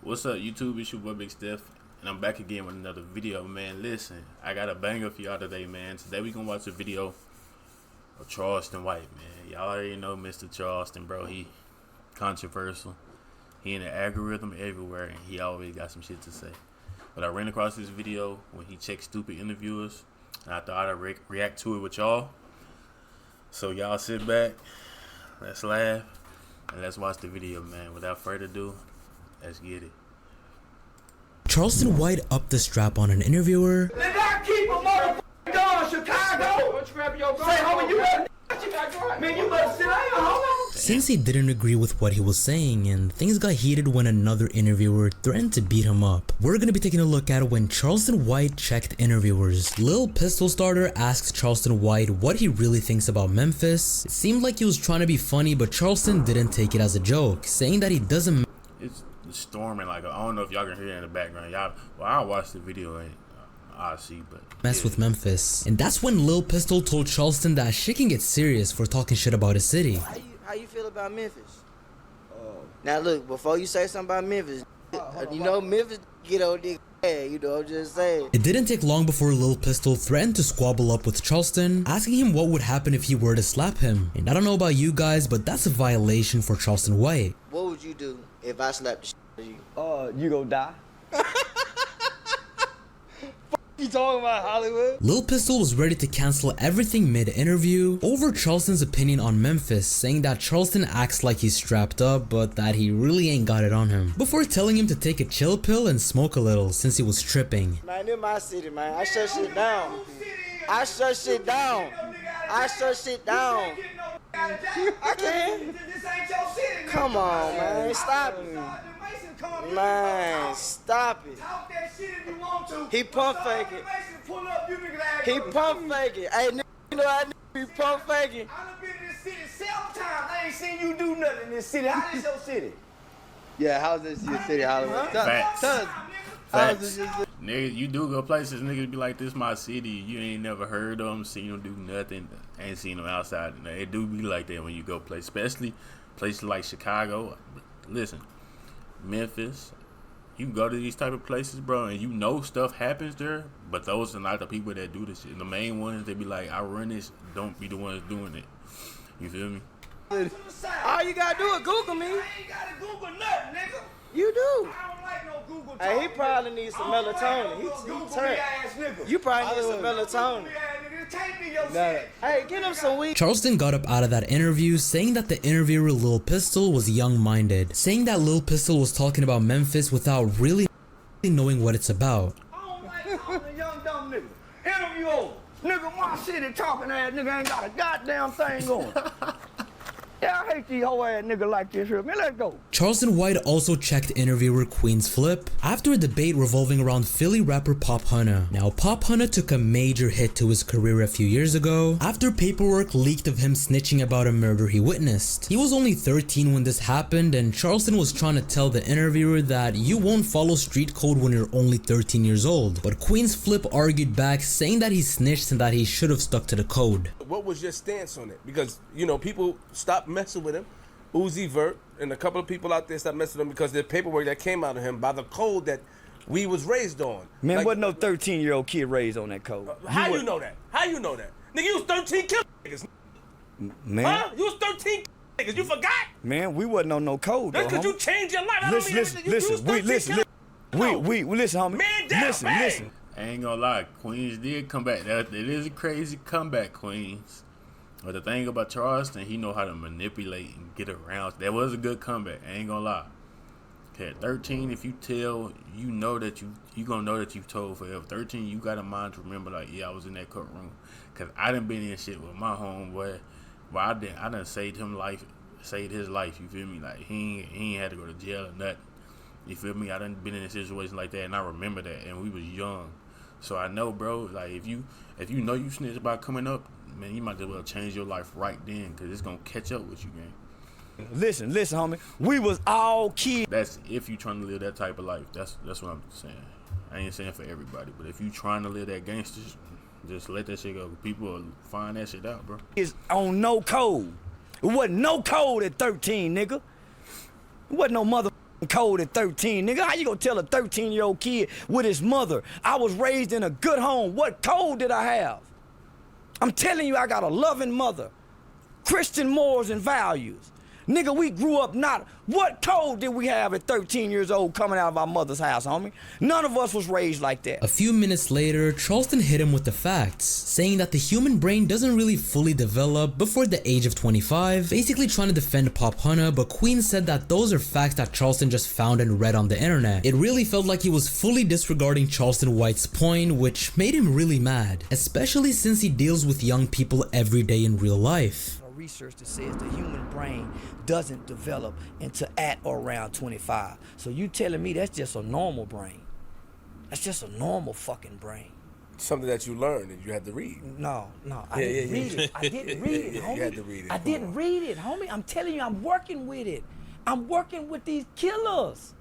What's up, YouTube? It's your boy Big Steph, and I'm back again with another video, man. Listen, I got a banger for y'all today, man. Today we gonna watch a video of Charleston White, man. Y'all already know Mr. Charleston, bro. He controversial. He in the algorithm everywhere, and he always got some shit to say. But I ran across this video when he checked stupid interviewers, and I thought I'd react to it with y'all. So y'all sit back, let's laugh, and let's watch the video, man. Without further ado, let's get it. Charleston White upped the strap on an interviewer. Nigga, I keep a motherfucking gun, Chicago. Say, homie, you better man, you better sit down, homie. Since he didn't agree with what he was saying, and things got heated when another interviewer threatened to beat him up. We're gonna be taking a look at when Charleston White checked interviewers. Lil Pistol Starter asked Charleston White what he really thinks about Memphis. It seemed like he was trying to be funny, but Charleston didn't take it as a joke, saying that he doesn't. It's storming, like, I don't know if y'all can hear it in the background. Y'all, well, I'll watch the video and I'll see, but mess with Memphis. And that's when Lil Pistol told Charleston that shit can get serious for talking shit about his city. How you feel about Memphis? Now look, before you say something about Memphis, you know Memphis get old nigga, you know, I'm just saying. It didn't take long before Lil Pistol threatened to squabble up with Charleston, asking him what would happen if he were to slap him. And I don't know about you guys, but that's a violation for Charleston White. What would you do if I slapped the shit out of you? You gon' die. You talking about Hollywood? Lil Pistol was ready to cancel everything mid-interview over Charleston's opinion on Memphis, saying that Charleston acts like he's strapped up, but that he really ain't got it on him, before telling him to take a chill pill and smoke a little since he was tripping. Man, in my city, man, I shut shit down. I shut shit down. I shut shit down. I can. Come on, man, stop it. Man, stop it. He pump faking. He pump faking. Hey, nigga, you know I be pump faking. I done been in this city several times. I ain't seen you do nothing in this city. How is your city? Yeah, how's this your city, Hollywood? Facts. How's Facts. this your city? Nigga, you do go places, niggas be like, this my city. You ain't never heard of them, seen them do nothing, ain't seen them outside. It do be like that when you go places, especially places like Chicago. Listen, Memphis, you go to these type of places, bro, and you know stuff happens there, but those are not the people that do this shit. The main ones, they be like, I run this, don't be the ones doing it. You feel me? All you gotta do is Google me. I ain't gotta Google nothing, nigga. You do. I don't like no Google talk. Hey, he probably needs some melatonin. He turned. You probably need some melatonin. It can't be your city. Hey, get him some weed. Charleston got up out of that interview, saying that the interviewer Lil Pistol was young-minded, saying that Lil Pistol was talking about Memphis without really knowing what it's about. I don't like talking to young dumb nigga. Interview over. Nigga, my city talking ass nigga ain't got a goddamn thing going. Yeah, I hate these whole ass nigga like this here. Man, let's go. Charleston White also checked interviewer Queen's Flip after a debate revolving around Philly rapper Pop Hunna. Now, Pop Hunna took a major hit to his career a few years ago after paperwork leaked of him snitching about a murder he witnessed. He was only 13 when this happened, and Charleston was trying to tell the interviewer that you won't follow street code when you're only 13 years old. But Queen's Flip argued back, saying that he snitched and that he should have stuck to the code. What was your stance on it? Because, you know, people stopped messing with him. Uzi Vert and a couple of people out there stopped messing with him because there's paperwork that came out of him by the code that we was raised on. Man, like, wasn't no 13-year-old kid raised on that code. How you know that? How you know that? Nigga, you was 13 killing niggas. Man, Huh? You was 13 niggas. You forgot? man, we wasn't on no code, That's though, because you homie. changed your life. Listen, listen, listen, listen, homie. Man down, listen, bang. listen. I ain't gonna lie, Queens did come back. It is a crazy comeback, Queens. But the thing about Charleston, he know how to manipulate and get around. That was a good comeback. I ain't gonna lie. Okay, at 13, if you tell, you know that you gonna know that you told forever. 13, you got a mind to remember, like, yeah, I was in that courtroom. Cause I done been in shit with my homeboy. Well, I done saved his life. You feel me? Like he ain't had to go to jail or nothing. You feel me? I done been in a situation like that, and I remember that, and we was young. So I know, bro, like, if you know you snitch about coming up, man, you might as well change your life right then, because it's going to catch up with you, man. Listen, homie. We was all kids. That's if you trying to live that type of life. That's what I'm saying. I ain't saying for everybody, but if you trying to live that gangster, just let that shit go. People will find that shit out, bro. Is on no code. It wasn't no code at 13, nigga. It wasn't no mother code at 13, nigga. How you gonna tell a 13-year-old kid with his mother, I was raised in a good home? What code did I have? I'm telling you, I got a loving mother. Christian morals and values. Nigga, we grew up not... What code did we have at 13 years old coming out of our mother's house, homie? None of us was raised like that. A few minutes later, Charleston hit him with the facts, saying that the human brain doesn't really fully develop before the age of 25, basically trying to defend Pop Hunter, but Queen said that those are facts that Charleston just found and read on the internet. It really felt like he was fully disregarding Charleston White's point, which made him really mad, especially since he deals with young people every day in real life. Research that says the human brain doesn't develop until at or around 25. So you telling me that's just a normal brain? That's just a normal fucking brain. Something that you learned and you had to read. No, I didn't read it. I didn't read it, homie. You had to read it. I didn't read it, homie. I'm telling you, I'm working with it. I'm working with these killers.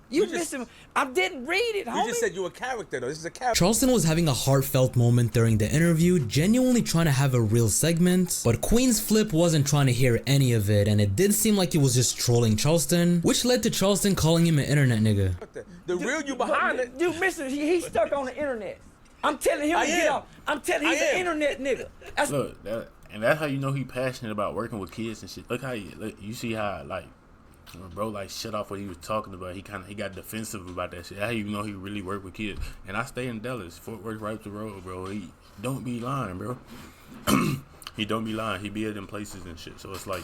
You listen, I didn't read it, homie. You just said you were a character, though. This is a character. Charleston was having a heartfelt moment during the interview, genuinely trying to have a real segment, but Queen's Flip wasn't trying to hear any of it, and it did seem like he was just trolling Charleston, which led to Charleston calling him an internet nigga. The real you behind it. You missing, he's stuck on the internet. I'm telling him to get off. I'm telling he's an internet nigga. Look, and that's how you know he passionate about working with kids and shit. Look how you see how like, bro, like shut off what he was talking about. He got defensive about that shit. How you know he really worked with kids? And I stay in Dallas, Fort Worth, right up the road, bro. He don't be lying, bro. He don't be lying. He be at them places and shit. So it's like,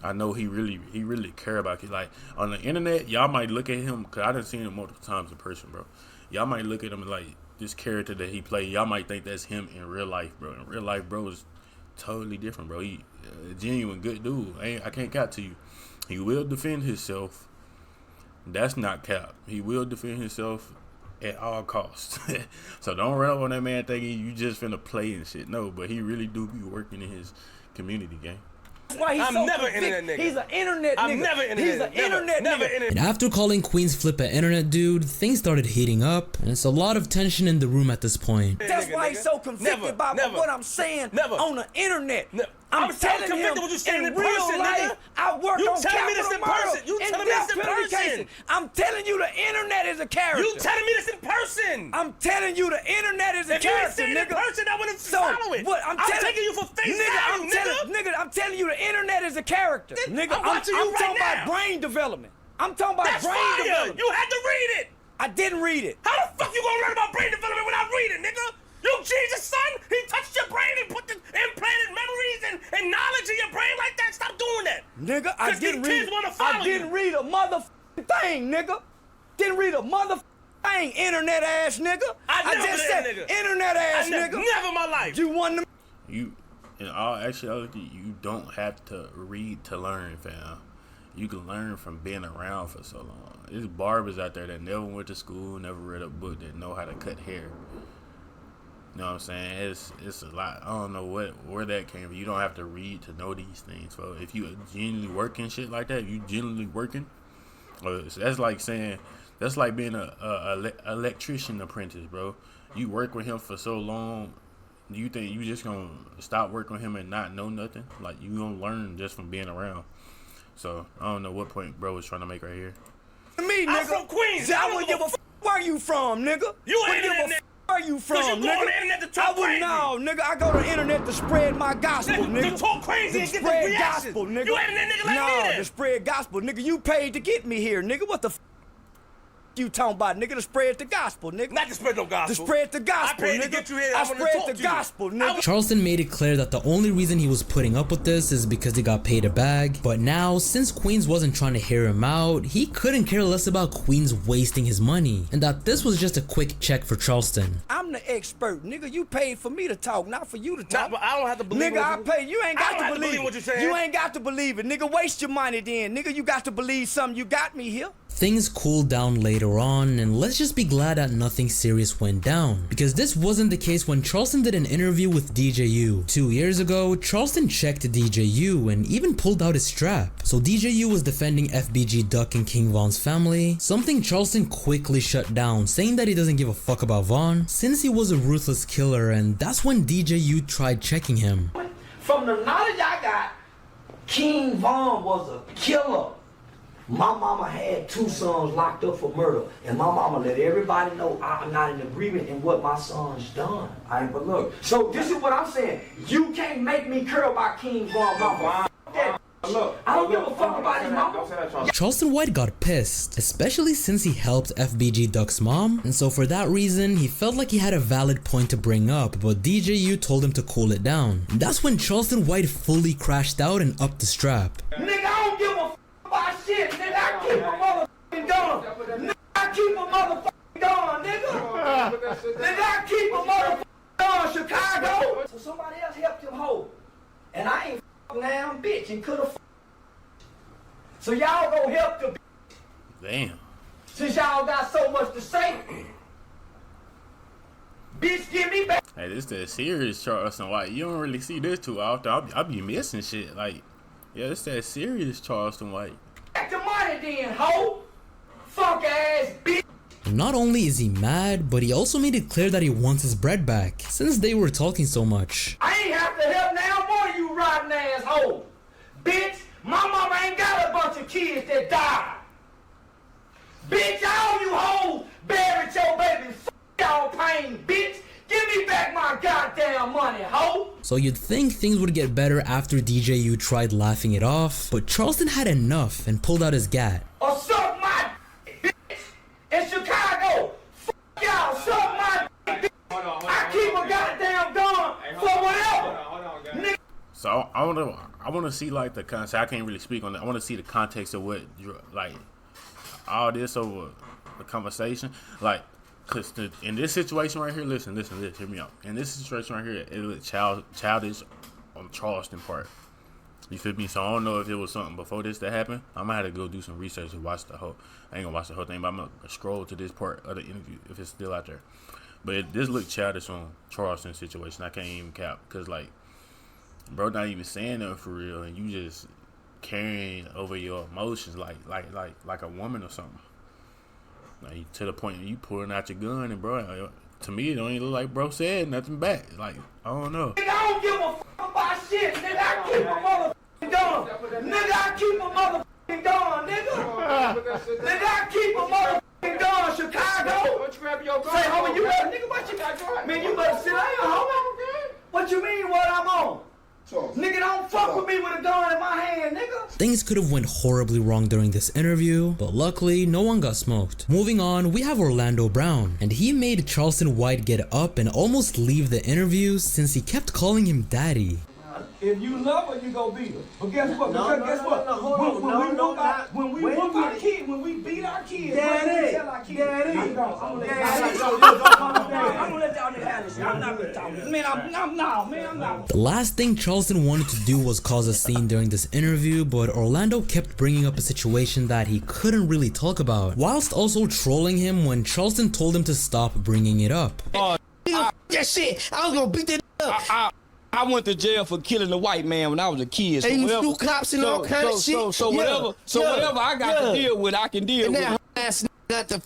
I know he really care about kids. Like on the internet, y'all might look at him, cause I done seen him multiple times in person, bro. Y'all might look at him like this character that he played. Y'all might think that's him in real life, bro. In real life, bro, is totally different, bro. He a genuine good dude. I can't cat to you. He will defend himself. That's not cap. He will defend himself at all costs. So don't run up on that man thinking you just finna play and shit. No, but he really do be working in his community, gang. That's why he's never internet nigga. He's an internet nigga. I'm never internet. He's an internet nigga. And after calling Queen's Flip an internet dude, things started heating up, and it's a lot of tension in the room at this point. That's why he's so conflicted by what I'm saying on the internet. I'm telling him what you saying in in real person, life, nigga. I work You on telling me this in capital person. murder You and telling me this death in penalty person. cases. I'm telling you the internet is a character. You telling me this in person. I'm telling you the internet is a if character, you nigga. in person, I wouldn't follow it. What, I'm taking you for face value, nigga. I'm telling you the internet is a character. Nigga, I'm watching you right talking now. about brain development. I'm talking about That's brain fire. development. You had to read it. I didn't read it. How the fuck you gonna learn about brain development without reading, nigga? You Jesus' son? He touched your brain and put the implanted memories and knowledge in your brain like that? Stop doing that. Nigga, I didn't read. I didn't read a motherfucking thing, nigga. Didn't read a motherfucking thing, internet ass nigga. I just said nigga. Internet ass nigga. Never in my life. You won the. You, in all actuality, you don't have to read to learn, fam. You can learn from being around for so long. There's barbers out there that never went to school, never read a book, that know how to cut hair. You know what I'm saying? It's a lot. I don't know where that came from. You don't have to read to know these things. So if you genuinely working shit like that, you genuinely working. That's like saying, that's like being a electrician apprentice, bro. You work with him for so long. Do you think you just gonna stop working with him and not know nothing? Like you gonna learn just from being around. So I don't know what point bro was trying to make right here. Me, nigga. I'm from Queens. I wouldn't give a where you from, nigga. You wouldn't ain't give a where you from, you nigga. go on the internet to talk I wouldn't know, nigga. I go to the internet to spread my gospel, nigga. To talk crazy and get the spread reactions. gospel, nigga. You ain't that nigga like me then. To spread gospel, nigga. You paid to get me here, nigga. What the you talking about, nigga? To spread the gospel, nigga. Not to spread no gospel. To spread the gospel, I paid nigga. to get you here. I wanna spread talk the to you. gospel, nigga. Charleston made it clear that the only reason he was putting up with this is because he got paid a bag, but now, since Queens wasn't trying to hear him out, he couldn't care less about Queens wasting his money, and that this was just a quick check for Charleston. I'm the expert, nigga. You paid for me to talk, not for you to talk. But I don't have to believe nigga, I pay. You ain't got to believe what you're saying. You ain't got to believe it, nigga. Waste your money then, nigga. You got to believe something. You got me here. Things cooled down later on, and let's just be glad that nothing serious went down, because this wasn't the case when Charleston did an interview with DJU. 2 years ago, Charleston checked DJU and even pulled out his strap. So DJU was defending FBG Duck and King Von's family, something Charleston quickly shut down, saying that he doesn't give a fuck about Von since he was a ruthless killer, and that's when DJU tried checking him. From the knowledge I got, King Von was a killer. My mama had 2 sons locked up for murder, and my mama let everybody know I'm not in agreement in what my son's done. All right, but look, so this is what I'm saying. You can't make me care about King Von Mama. Look, I don't give a fuck about his mama. Charleston White got pissed, especially since he helped FBG Duck's mom, and so for that reason, he felt like he had a valid point to bring up, but DJU told him to cool it down. And that's when Charleston White fully crashed out and upped the strap. Nigga, I don't give a fuck about shit. Nigga, I keep a motherfucking gun. Nigga, I keep a motherfucking gun, nigga. Nigga, I keep a motherfucking gun, Chicago. So somebody else helped him hold. And I ain't now bitch and coulda so y'all go help the bitch. Damn. Since y'all got so much to say. Bitch, give me back. Hey, this that serious Charleston White. You don't really see this too often. I'll be missing shit. Like, yeah, it's that serious Charleston White. Back the money then, hoe. Fuck ass bitch. Not only is he mad, but he also made it clear that he wants his bread back, since they were talking so much. I ain't have to help now more, you rotten ass hoe. Bitch, my mama ain't got a bunch of kids that died. Bitch, all you hoes buried your baby. Fuck y'all pain, bitch. Give me back my goddamn money, hoe. So you'd think things would get better after DJU tried laughing it off, but Charleston had enough and pulled out his gat. Or suck my bitch. In Chicago, fuck y'all, suck my bitch. I keep a goddamn gun for whatever. Nigga. So I wanna see like the context. I can't really speak on that. I wanna see the context of what like all this over the conversation. Like, cause in this situation right here, listen, hear me out. In this situation right here, it looked childish on Charleston part. You feel me? So I don't know if it was something before this that happened. I'm gonna have to go do some research and watch the whole. I ain't gonna watch the whole thing, but I'm gonna scroll to this part of the interview if it's still out there. But this looked childish on Charleston's situation. I can't even cap because like, bro, not even saying nothing for real, and you just carrying over your emotions like a woman or something. Like to the point that you pulling out your gun and bro, to me it don't even look like bro said nothing back. Like I don't know. Nigga, I don't give a fuck about shit. Nigga, I keep a motherfucking gun. Nigga, I keep a motherfucking gun, nigga. Nigga, I keep a motherfucking gun, Chicago. Say, homie, you better, nigga, what you got? Man, you better sit down, homie. What you mean what I'm on? Nigga, don't fuck with me with a gun in my hand, nigga. Things could have went horribly wrong during this interview, but luckily no one got smoked. Moving on, we have Orlando Brown, and he made Charleston White get up and almost leave the interview since he kept calling him daddy. If you love her, you go beat her. But guess what? When we whoop our kids, when we beat our kids, daddy. I'm gonna let y'all niggas have this. I'm not gonna talk. Man, I'm not. The last thing Charleston wanted to do was cause a scene during this interview, but Orlando kept bringing up a situation that he couldn't really talk about, whilst also trolling him when Charleston told him to stop bringing it up. That shit, I was gonna beat that up. I went to jail for killing a white man when I was a kid. So and you whatever, threw cops and all kind of shit. Whatever I got to deal with, I can deal with. And that ass got the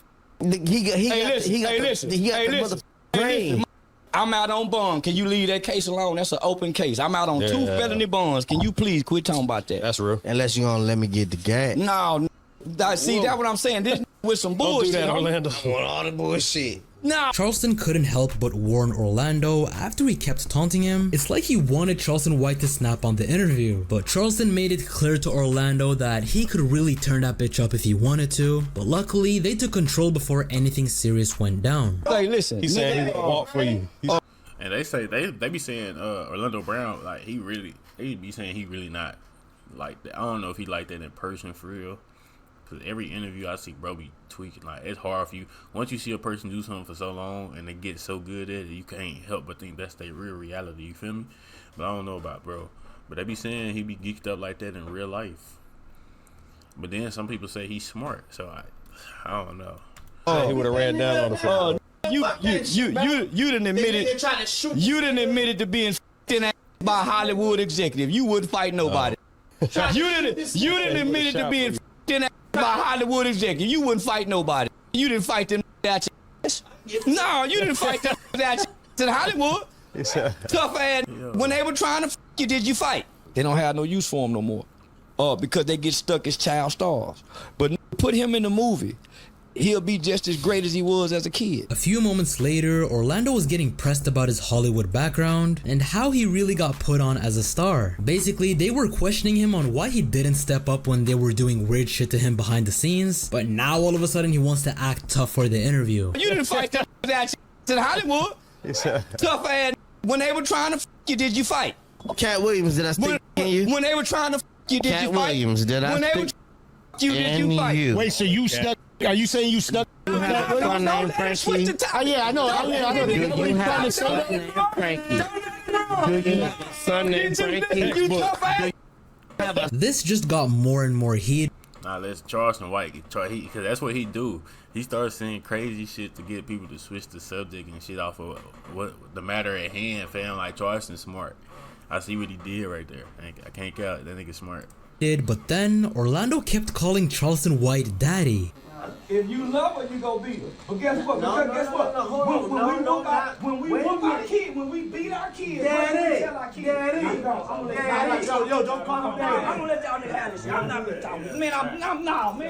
mother brain. I'm out on bond. Can you leave that case alone? That's an open case. I'm out on 2 felony bonds. Can you please quit talking about that? That's real. Unless you gonna let me get the gas. No, see, that's what I'm saying. This with some bullshit. Don't do that, Orlando. Want all the bullshit. No. Charleston couldn't help but warn Orlando after he kept taunting him. It's like he wanted Charleston White to snap on the interview, but Charleston made it clear to Orlando that he could really turn that bitch up if he wanted to, but luckily they took control before anything serious went down. Hey, listen. He said he would walk for you. And they say they be saying Orlando Brown like he be saying he really not like that. I don't know if he like that in person for real. Cause every interview I see, bro, be tweaking. Like it's hard for you once you see a person do something for so long and they get so good at it, you can't help but think that's their real reality. You feel me? But I don't know about bro. But they be saying he be geeked up like that in real life. But then some people say he's smart, so I don't know. He would have ran down on the floor. You done admitted to being f***ing by a Hollywood executive. You wouldn't fight nobody. You done admitted to being f***ing by a Hollywood executive. You wouldn't fight nobody. You didn't fight them that ass. No, you didn't fight that ass in Hollywood. Tough ass. When they were trying to f*** you, did you fight? They don't have no use for them no more. because they get stuck as child stars. But put him in the movie, he'll be just as great as he was as a kid. A few moments later, Orlando was getting pressed about his Hollywood background and how he really got put on as a star. Basically, they were questioning him on why he didn't step up when they were doing weird shit to him behind the scenes, but now all of a sudden he wants to act tough for the interview. You didn't fight that shit in Hollywood. Tough ass. When they were trying to f you, did you fight? Cat Williams, did I speak in you? When they were trying to f you, did Cat you fight? Williams, did I When they were speak you, did you fight? you? Wait, so you stuck? Are you saying you stuck? You have a son named Frankie? Oh yeah, I know. Do you have a son named Frankie? Do you have a son named Frankie? This just got more and more heat. Nah, let's Charleston White, because that's what he do. He starts saying crazy shit to get people to switch the subject and shit off of what the matter at hand, fam. Like, Charleston smart. I see what he did right there. I can't count. That nigga smart. But then Orlando kept calling Charleston White daddy. If you love her, you gonna beat her. But guess what? When we whoop our kids, when we beat our kids, daddy, I'm gonna let y'all don't call him daddy. I'm gonna let y'all niggas have this shit. I'm not gonna talk. Man, I'm not.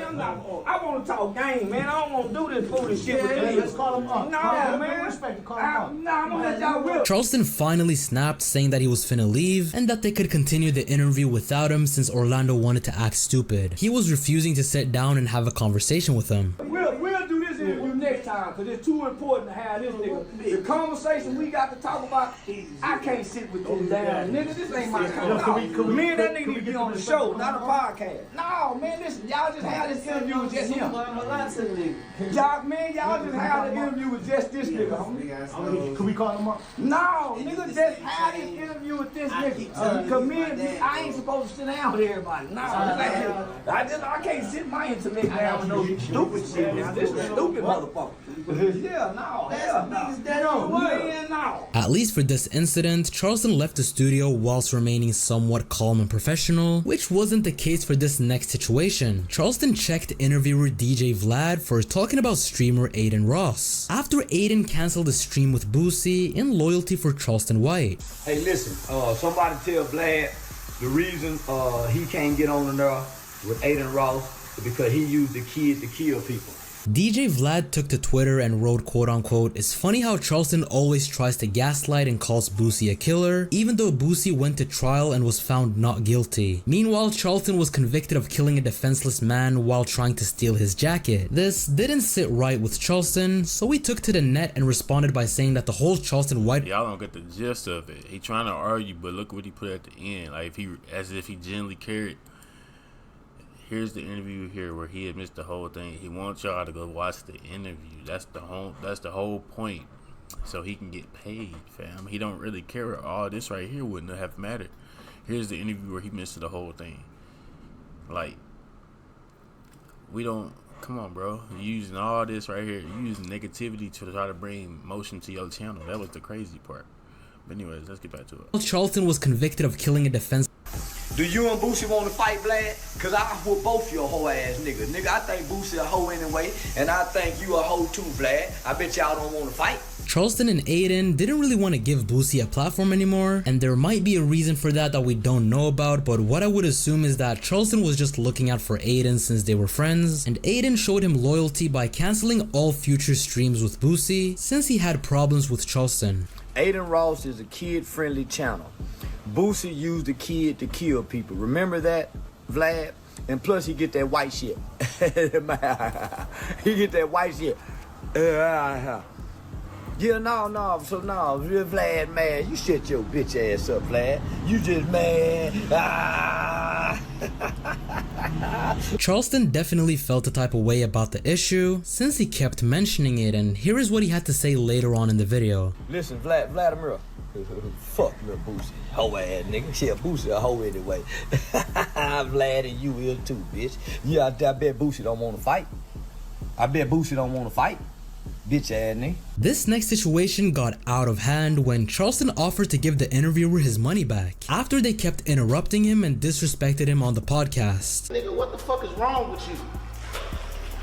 I wanna talk game, man. I don't wanna do this foolish shit with you. Let's call him up. No, man. Respect to call him up. No, I'm gonna let y'all whip. Charleston finally snapped, saying that he was finna leave and that they could continue the interview without him since Orlando wanted to act stupid. He was refusing to sit down and have a conversation with him. We'll do this interview next time because it's too important to have this nigga. The conversation we got to talk about, I can't sit with you damn nigga. This ain't my conversation. Me and that nigga need to be on the show, not a podcast. No, man, listen, y'all just have this interview with just him. Y'all just have the interview with just this nigga, homie. Can we call him up? No, nigga, just have this interview with this nigga. Cause me and I ain't supposed to sit down with everybody. No, I can't sit my intellect down with no stupid shit. Now, this is stupid motherfucker. Yeah, no, hell no. At least for this incident, Charleston left the studio whilst remaining somewhat calm and professional, which wasn't the case for this next situation. Charleston checked interviewer DJ Vlad for talking about streamer Aiden Ross after Aiden canceled the stream with Boosie in loyalty for Charleston White. Hey, listen, somebody tell Vlad the reason he can't get on there with Aiden Ross is because he used the kid to kill people. DJ Vlad took to Twitter and wrote, quote unquote, "It's funny how Charleston always tries to gaslight and calls Boosie a killer, even though Boosie went to trial and was found not guilty. Meanwhile, Charleston was convicted of killing a defenseless man while trying to steal his jacket. This didn't sit right with Charleston, so he took to the net and responded by saying that the whole Charleston White..." Y'all don't get the gist of it. He trying to argue, but look what he put at the end. Like, as if he genuinely cared. Here's the interview here where he admits the whole thing. He wants y'all to go watch the interview. That's the whole point. So he can get paid, fam. He don't really care. All this right here wouldn't have mattered. Here's the interview where he missed the whole thing. Like, we don't. Come on, bro. You're using all this right here. You're using negativity to try to bring motion to your channel. That was the crazy part. But anyways, let's get back to it. Charleston was convicted of killing a defense. Do you and Boosie want to fight, Vlad? Cause I whoop both your hoe ass niggas. Nigga, I think Boosie a hoe anyway, and I think you a hoe too, Vlad. I bet y'all don't want to fight. Charleston and Aiden didn't really want to give Boosie a platform anymore, and there might be a reason for that we don't know about, but what I would assume is that Charleston was just looking out for Aiden since they were friends, and Aiden showed him loyalty by canceling all future streams with Boosie since he had problems with Charleston. Aiden Ross is a kid-friendly channel. Boosie used the kid to kill people. Remember that, Vlad? And plus he get that white shit. He get that white shit. Yeah, no. So no, real Vlad, man, you shut your bitch ass up, Vlad. You just mad. Charleston definitely felt the type of way about the issue since he kept mentioning it, and here is what he had to say later on in the video. Listen, Vladimir, fuck little Boosie, hoe ass nigga. Yeah, Boosie a hoe anyway. Vlad and you will too, bitch. Yeah, I bet Boosie don't want to fight. Bitch ass nigga. This next situation got out of hand when Charleston offered to give the interviewer his money back after they kept interrupting him and disrespected him on the podcast. Nigga, what the fuck is wrong with you?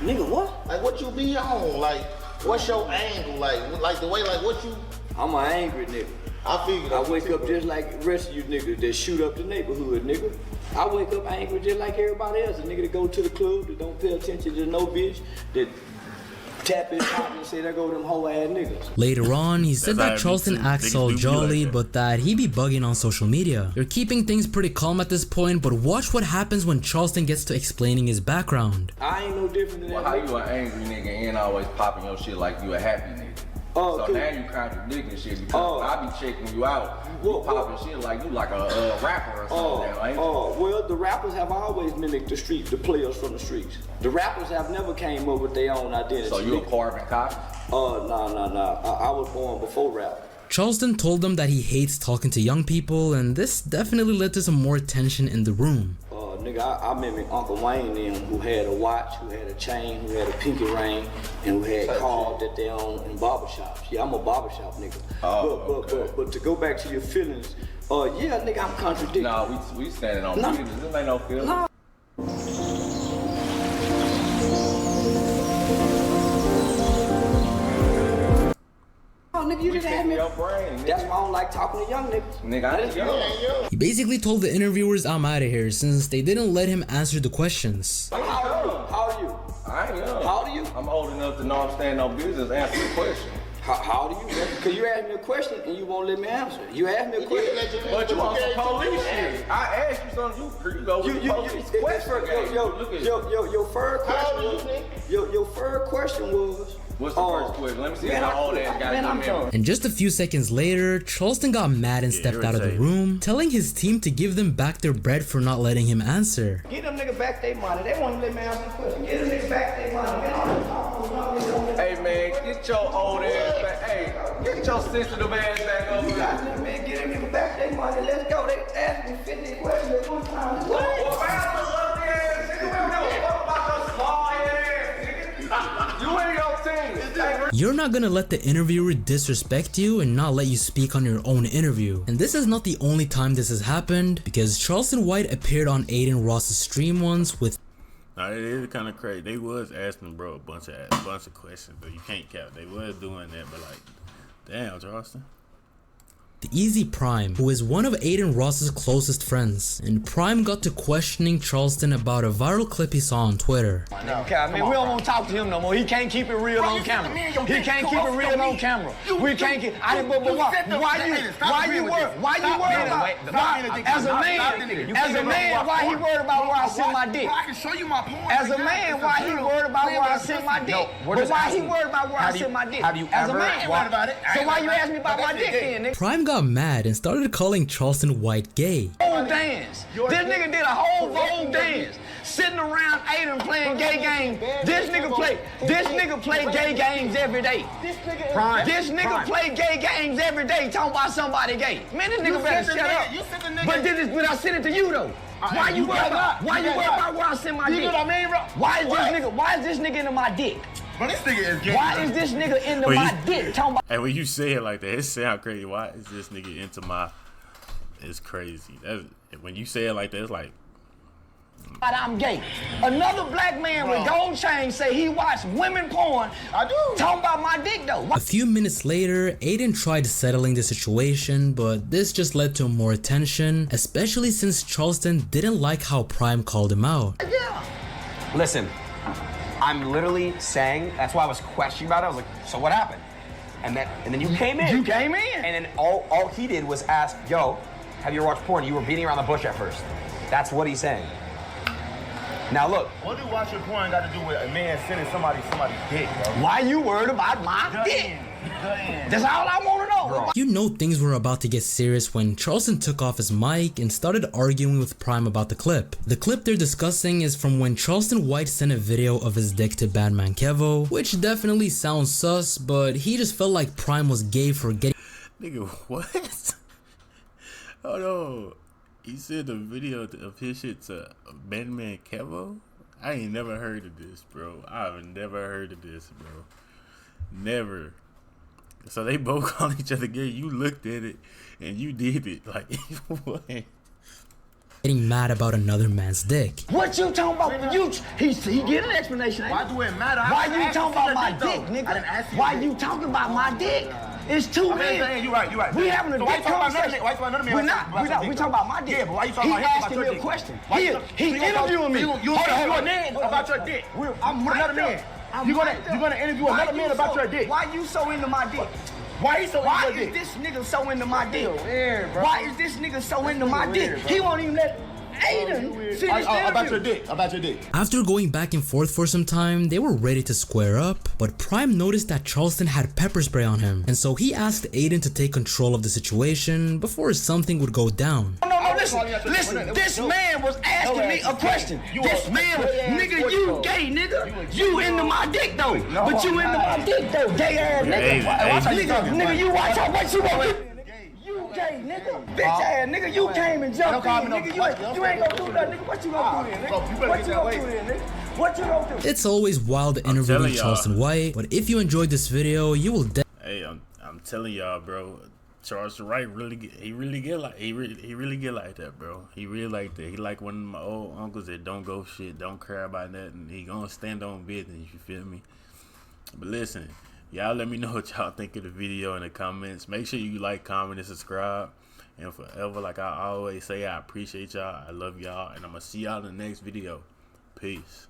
Nigga, what? Like, what you be on? Like, what's your angle? Like the way, like, what you... I'm an angry nigga. I figured. I wake up just like the rest of you niggas that shoot up the neighborhood, nigga. I wake up angry just like everybody else. A nigga that go to the club, that don't pay attention to no bitch, that tap his pocket and say, there go them whole ass niggas. Later on, he said that Charleston acts all jolly, but that he be bugging on social media. They're keeping things pretty calm at this point, but watch what happens when Charleston gets to explaining his background. I ain't no different than that. How you an angry nigga and always popping your shit like you a happy nigga? So now you contradicting shit because I be checking you out. You popping shit like you like a rapper or something now, ain't you? Well, the rappers have always mimicked the street, the players from the streets. The rappers have never came up with their own identity. So you a carbon copy? Nah. I was born before rap. Charleston told them that he hates talking to young people, and this definitely led to some more tension in the room. Nigga, I mimic Uncle Wayne them, who had a watch, who had a chain, who had a pinky ring, and who had cars that they own in barbershops. Yeah, I'm a barbershop nigga. But to go back to your feelings, yeah, nigga, I'm contradicting. Nah, we standing on business. This ain't no feelings. Nah. Nigga, you just had me. Your brain, That's why I don't like talking to young niggas. Nigga, I ain't young. He basically told the interviewers, I'm out of here, since they didn't let him answer the questions. How are you? I ain't young. How old are you? I'm old enough to know I'm standing on business, answer the question. How old are you? Because you asked me a question and you won't let me answer. You asked me a question. But you on some police shit. I asked you something, you go with the police question. Your first question was, what's the first question? Let me see how old ass got in there. And just a few seconds later, Charleston got mad and stepped out of the room, telling his team to give them back their bread for not letting him answer. Get them niggas back their money. They won't let me answer the question. Get them niggas back their money. Hey man, get your old ass back. Hey, get your sensitive ass back over here. Man, get them niggas back their money. Let's go. They asked me 50 questions at one time. What? Well, man, I love the ass nigga. We don't give a fuck about your small ass nigga. You ain't your team. You're not gonna let the interviewer disrespect you and not let you speak on your own interview. And this is not the only time this has happened, because Charleston White appeared on Aiden Ross's stream once with. Nah, it is kind of crazy. They was asking bro a bunch of questions, but you can't count. They was doing that, but like, damn, Charleston. The Easy Prime, who is one of Aiden Ross's closest friends, and Prime got to questioning Charleston about a viral clip he saw on Twitter. Okay, I mean, we don't want to talk to him no more. He can't keep it real on camera. He can't keep it real on camera. We can't keep. I didn't. But why you worried about? As a man, why he worried about where I send my dick? I can show you my point. As a man, why he worried about where I send my dick? But why he worried about where I send my dick? As a man, so why you ask me about my dick then, nigga? Prime got mad and started calling Charleston White gay. Whole dance. This nigga did a whole dance, sitting around Aiden playing gay games. This nigga play gay games every day. This nigga play gay games every day, talking about somebody gay. Man, this nigga better shut up. But I sent it to you though. Why you worried about where I send my dick? You know what I mean, bro? Why is this nigga into my dick? But this nigga is gay. Why is this nigga into my dick? And when you say it like that, it sound crazy. Why is this nigga into my? It's crazy. When you say it like that, it's like. I'm gay. Another black man with gold chain say he watched women porn. I do. Talking about my dick though. A few minutes later, Aiden tried settling the situation, but this just led to more tension, especially since Charleston didn't like how Prime called him out. Yeah. Listen, I'm literally saying, that's why I was questioning about it. I was like, so what happened? And then you came in. You came in. And then all he did was ask, yo, have you ever watched porn? You were beating around the bush at first. That's what he's saying. Now look. What do watching porn got to do with a man sending somebody's dick, bro? Why you worried about my dick? That's all I want to know. Bro. You know things were about to get serious when Charleston took off his mic and started arguing with Prime about the clip. The clip they're discussing is from when Charleston White sent a video of his dick to Batman Kevo, which definitely sounds sus, but he just felt like Prime was gay for getting. Nigga, what? Hold on. He sent a video of his shit to Batman Kevo? I ain't never heard of this, bro. I've never heard of this, bro. Never. So they both call each other gay. You looked at it and you did it. Like, what? getting mad about another man's dick. What you talking about? He get an explanation. Ain't Why do it matter? Why you talking about my dick, nigga? I didn't ask you. Why you talking about my dick? It's two men. You right. We having a dick conversation. Why you talking about another man? We not. We talking about my dick. Yeah, but why you talking he about asking me a dick? question. Why He interviewing me. You interview a man about your dick. I'm another man. You're gonna interview another man about your dick. Why you so into my dick? Why he so into your dick? Why is this nigga so into my dick? Weird, bro. Why is this nigga so into my dick? He won't even let Aiden finish the about your interview. dick. About your dick. After going back and forth for some time, they were ready to square up, but Prime noticed that Charleston had pepper spray on him, and so he asked Aiden to take control of the situation before something would go down. No, listen, this man was asking me a question. This man was, nigga, you gay, nigga. You into my dick, though. But you into my dick, though, gay ass nigga. Nigga, you watch out what you gonna do. You gay, nigga. Bitch ass nigga, you came and jumped in, nigga. You ain't gonna do nothing, nigga. What you gonna do then, nigga? What you gonna do then, nigga? What you gonna do? It's always wild interviewing Charleston White, but if you enjoyed this video, you will Hey, I'm telling y'all, bro. Charleston White really get like that, bro. He really like that. He like one of my old uncles that don't go shit, don't care about nothing. He gonna stand on business. You feel me? But listen, y'all let me know what y'all think of the video in the comments. Make sure you like, comment, and subscribe. And forever, like I always say, I appreciate y'all. I love y'all, and I'm gonna see y'all in the next video. Peace.